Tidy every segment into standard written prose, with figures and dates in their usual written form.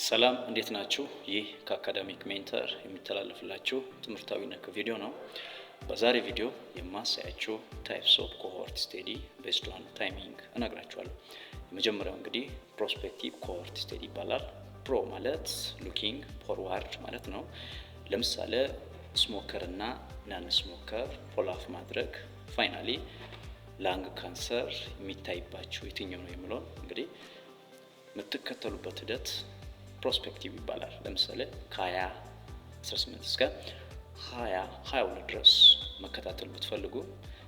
ሰላም እንዴት ናችሁ? ይህ ከአካዳሚክ ሜንተር የሚተላለፍላችሁ ትምህርታዊ ነክ ቪዲዮ ነው። በዛሬ ቪዲዮ የማሳያችሁ ታይፕስ ኦፍ ኮሆርት ስቴዲ ቤዝድ ኦን ታይሚንግ እነግራችኋለሁ። የመጀመሪያው እንግዲህ ፕሮስፔክቲቭ ኮሆርት ስቴዲ ይባላል። ፕሮ ማለት ሉኪንግ ፎርዋርድ ማለት ነው። ለምሳሌ ስሞከር እና ናን ስሞከር ፎሎ አፕ ማድረግ ፋይናሊ ላንግ ካንሰር የሚታይባችሁ የትኛው ነው የሚለውን እንግዲህ የምትከተሉበት ሂደት ፕሮስፔክቲቭ ይባላል። ለምሳሌ ከ2018 እስከ 2022 ድረስ መከታተል ብትፈልጉ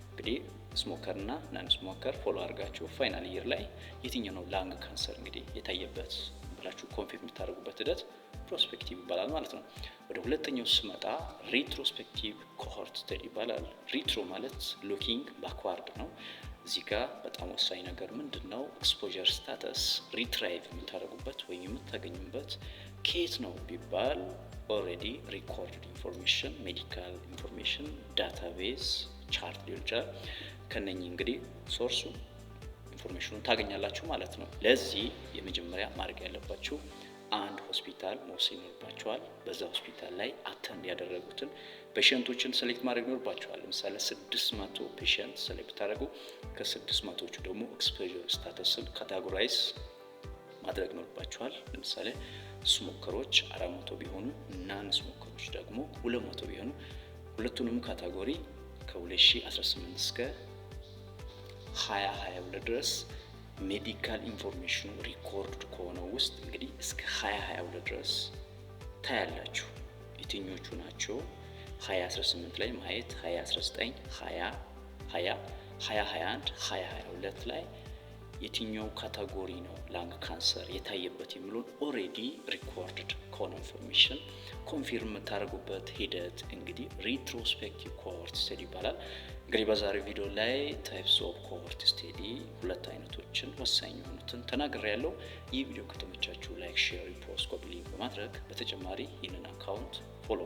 እንግዲህ ስሞከር እና ናን ስሞከር ፎሎ አድርጋችሁ ፋይናል ይር ላይ የትኛው ነው ላንግ ካንሰር እንግዲህ የታየበት ብላችሁ ኮንፊርም የምታደርጉበት ሂደት ፕሮስፔክቲቭ ይባላል ማለት ነው። ወደ ሁለተኛው ስመጣ ሪትሮስፔክቲቭ ኮሆርት ስቴዲ ይባላል። ሪትሮ ማለት ሉኪንግ ባክዋርድ ነው። እዚህ ጋር በጣም ወሳኝ ነገር ምንድነው? ኤክስፖዠር ስታተስ ሪትራይቭ የምታደርጉበት ወይም የምታገኙበት ከየት ነው ቢባል ኦልሬዲ ሪኮርድ ኢንፎርሜሽን፣ ሜዲካል ኢንፎርሜሽን፣ ዳታቤዝ፣ ቻርት ሊሆን ይችላል። ከነኚህ እንግዲህ ሶርሱ ኢንፎርሜሽኑን ታገኛላችሁ ማለት ነው። ለዚህ የመጀመሪያ ማድረግ ያለባችሁ አንድ ሆስፒታል መውሰድ ይኖርባችኋል። በዛ ሆስፒታል ላይ አተንድ ያደረጉትን ፔሸንቶችን ሴሌክት ማድረግ ይኖርባችኋል። ለምሳሌ 600 ፔሸንት ሴሌክት ታደርጉ፣ ከ600ዎቹ ደግሞ ኤክስፖዠር ስታተስን ካታጎራይዝ ማድረግ ይኖርባችኋል። ለምሳሌ ስሞከሮች 400 ቢሆኑ ናን ስሞከሮች ደግሞ 200 ቢሆኑ ሁለቱንም ካታጎሪ ከ2018 እስከ 2022 ድረስ ሜዲካል ኢንፎርሜሽኑ ሪኮርድ ከሆነው ውስጥ እንግዲህ እስከ 2022 ድረስ ታያላችሁ። የትኞቹ ናቸው? 2018 ላይ ማየት 2019፣ 2020፣ 2021፣ 2022 ላይ የትኛው ካታጎሪ ነው ላንግ ካንሰር የታየበት የሚሉን ኦሬዲ ሪኮርድድ ከሆነ ኢንፎርሜሽን ኮንፊርም የምታደርጉበት ሂደት እንግዲህ ሪትሮስፔክቲቭ ኮሆርት ስቴዲ ይባላል። እንግዲህ በዛሬው ቪዲዮ ላይ ታይፕስ ኦፍ ኮሆርት ስቴዲ ሁለት አይነቶችን ወሳኝ የሆኑትን ተናግሬያለሁ። ይህ ቪዲዮ ከተመቻችሁ ላይክ፣ ሼር፣ ሪፖስት፣ ኮፒ ሊንክ በማድረግ በተጨማሪ ይህንን አካውንት